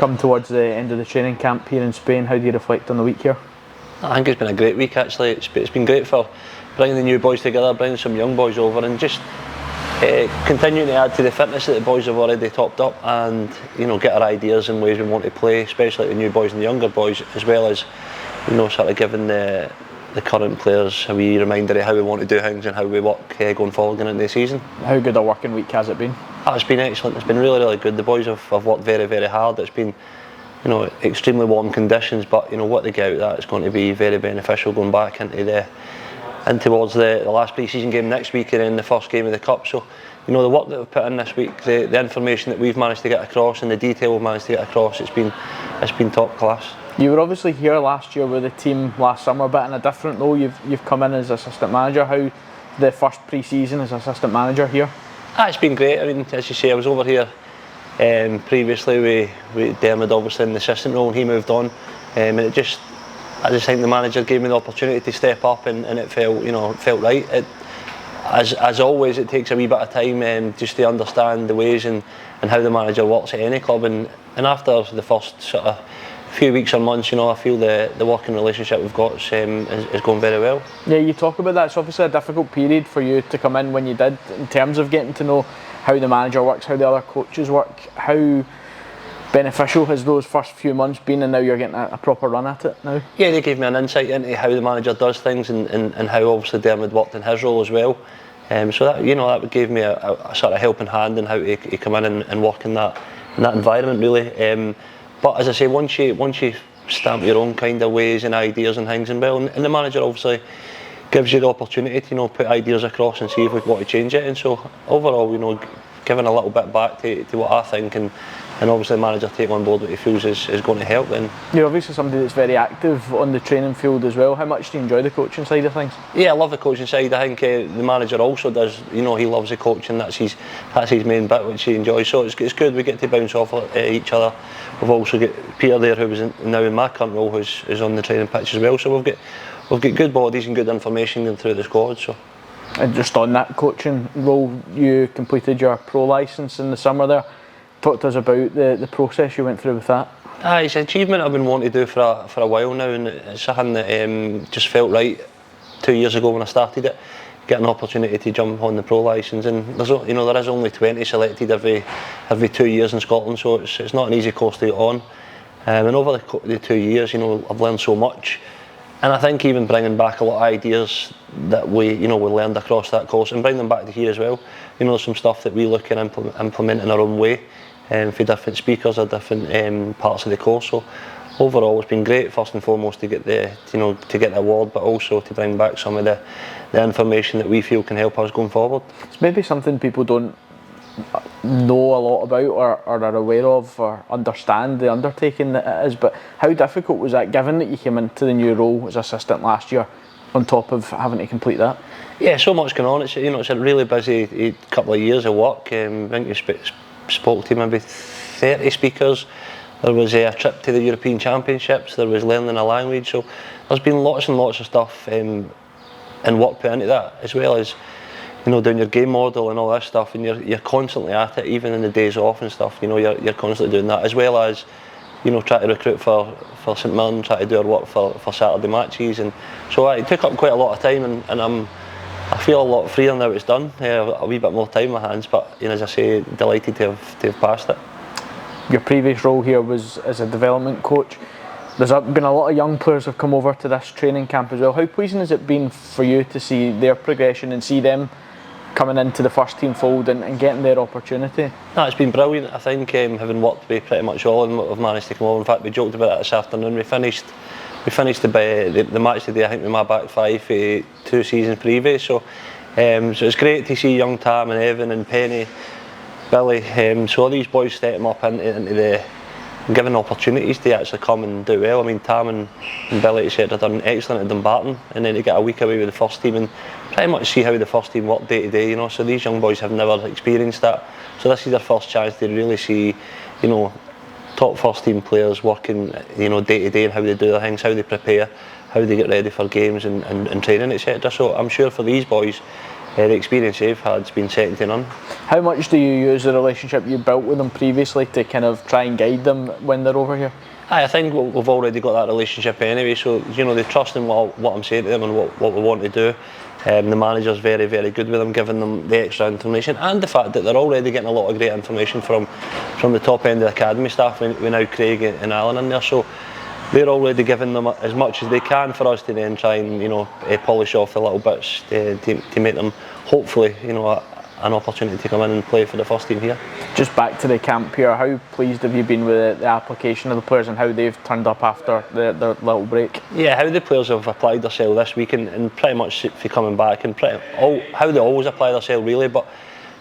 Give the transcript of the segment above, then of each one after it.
come towards the end of the training camp here in Spain. How do you reflect on the week here? I think it's been a great week actually. It's been great for bringing the new boys together, bringing some young boys over, and just continuing to add to the fitness that the boys have already topped up, and get our ideas and ways we want to play, especially the new boys and the younger boys, as well as sort of giving the current players a wee reminder of how we want to do things and how we work going forward into the season. How good a working week has it been? It's been excellent. It's been really, really good. The boys have worked very, very hard. It's been extremely warm conditions, but what they get out of that is going to be very beneficial going back towards the last pre-season game next week and then the first game of the Cup. So the work that we've put in this week, the information that we've managed to get across and the detail we've managed to get across, it's been top class. You were obviously here last year with the team last summer, but in a different role. You've come in as assistant manager. How the first pre-season as assistant manager here? It's been great. I mean, as you say, I was over here previously with Dermot, obviously in the assistant role, and he moved on, and I just think the manager gave me the opportunity to step up, and it felt right. As always, it takes a wee bit of time just to understand the ways and how the manager works at any club, and after the first sort of few weeks or months, I feel the working relationship we've got is going very well. Yeah, you talk about that. It's obviously a difficult period for you to come in when you did, in terms of getting to know how the manager works, how the other coaches work. How beneficial has those first few months been, and now you're getting a proper run at it now? Yeah, they gave me an insight into how the manager does things and how obviously Dermot worked in his role as well. So that gave me a sort of helping hand in how to come in and work in that environment really. But as I say, once you stamp your own kind of ways and ideas and things, and the manager obviously gives you the opportunity to put ideas across and see if we want to change it. And so overall, giving a little bit back to what I think, and obviously the manager take on board what he feels is going to help. Then you're obviously somebody that's very active on the training field as well. How much do you enjoy the coaching side of things? Yeah, I love the coaching side. I think the manager also does. He loves the coaching. That's his main bit, which he enjoys. So it's good. We get to bounce off each other. We've also got Peter there, who is now in my current role, who's on the training pitch as well. So we've got good bodies and good information going through the squad. So. And just on that coaching role, you completed your pro licence in the summer there. Talk to us about the process you went through with that. It's an achievement I've been wanting to do for a while now, and it's something that just felt right 2 years ago when I started it. Get an opportunity to jump on the pro licence, and there is only 20 selected every 2 years in Scotland, so it's not an easy course to get on. And over the 2 years, I've learned so much, and I think even bringing back a lot of ideas that we learned across that course and bring them back to here as well. Some stuff that we look and implement in our own way, for different speakers or different parts of the course. So overall, it's been great. First and foremost, to get the award, but also to bring back some of the information that we feel can help us going forward. It's maybe something people don't know a lot about or are aware of or understand the undertaking that it is. But how difficult was that, given that you came into the new role as assistant last year, on top of having to complete that? Yeah, so much going on. It's a really busy couple of years of work. I think you spoke to maybe 30 speakers. There was a trip to the European Championships. There was learning a language. So there's been lots and lots of stuff and work put into that, as well as doing your game model and all that stuff. And you're constantly at it, even in the days off and stuff. You're constantly doing that, as well as try to recruit for St Mirren, try to do our work for Saturday matches, and so it took up quite a lot of time, and I feel a lot freer now it's done. A wee bit more time in my hands, but as I say, delighted to have passed it. Your previous role here was as a development coach. There's been a lot of young players have come over to this training camp as well. How pleasing has it been for you to see their progression and see them coming into the first team fold and getting their opportunity? No, it's been brilliant. I think having worked with pretty much all of them, we've managed to come over. In fact, we joked about it this afternoon. We finished the match today, I think, with my back five for 2 seasons previous. So it's great to see young Tam and Evan and Penny, Billy. So all these boys stepping up into the given opportunities to actually come and do well. I mean, Tam and Billy, etc., done excellent at Dumbarton, and then to get a week away with the first team and pretty much see how the first team work day to day. So these young boys have never experienced that. So this is their first chance to really see, top first team players working, day to day, and how they do their things, how they prepare, how they get ready for games and training, etc. So I'm sure for these boys, the experience they've had has been second to none. How much do you use the relationship you built with them previously to kind of try and guide them when they're over here? I think we've already got that relationship anyway, so they trust in what I'm saying to them and what we want to do. The manager's very, very good with them, giving them the extra information, and the fact that they're already getting a lot of great information from the top end of the academy staff, with now Craig and Alan in there. So they're already giving them as much as they can for us to then try and polish off the little bits to make them hopefully an opportunity to come in and play for the first team here. Just back to the camp here, how pleased have you been with the application of the players and how they've turned up after their little break? Yeah, how the players have applied themselves this week and pretty much for coming back and how they always apply themselves really, but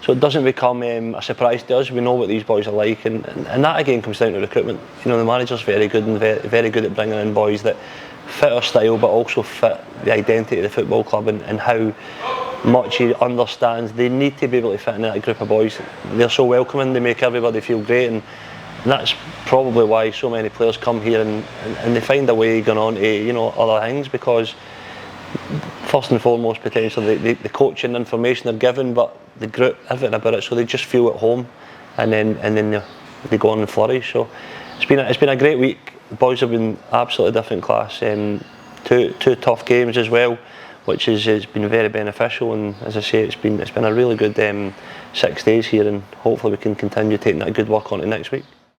so it doesn't become a surprise to us. We know what these boys are like, and that again comes down to recruitment. The manager's very good and very good at bringing in boys that fit our style but also fit the identity of the football club and how much he understands they need to be able to fit in that group of boys. They're so welcoming, they make everybody feel great, and that's probably why so many players come here and they find a way going on to other things, because first and foremost potentially the coaching information they're given, but the group, everything about it, so they just feel at home, and then they go on and flourish. So it's been a great week. The boys have been absolutely different class. Two tough games as well, which has been very beneficial, and as I say, it's been a really good 6 days here, and hopefully we can continue taking that good work on to next week.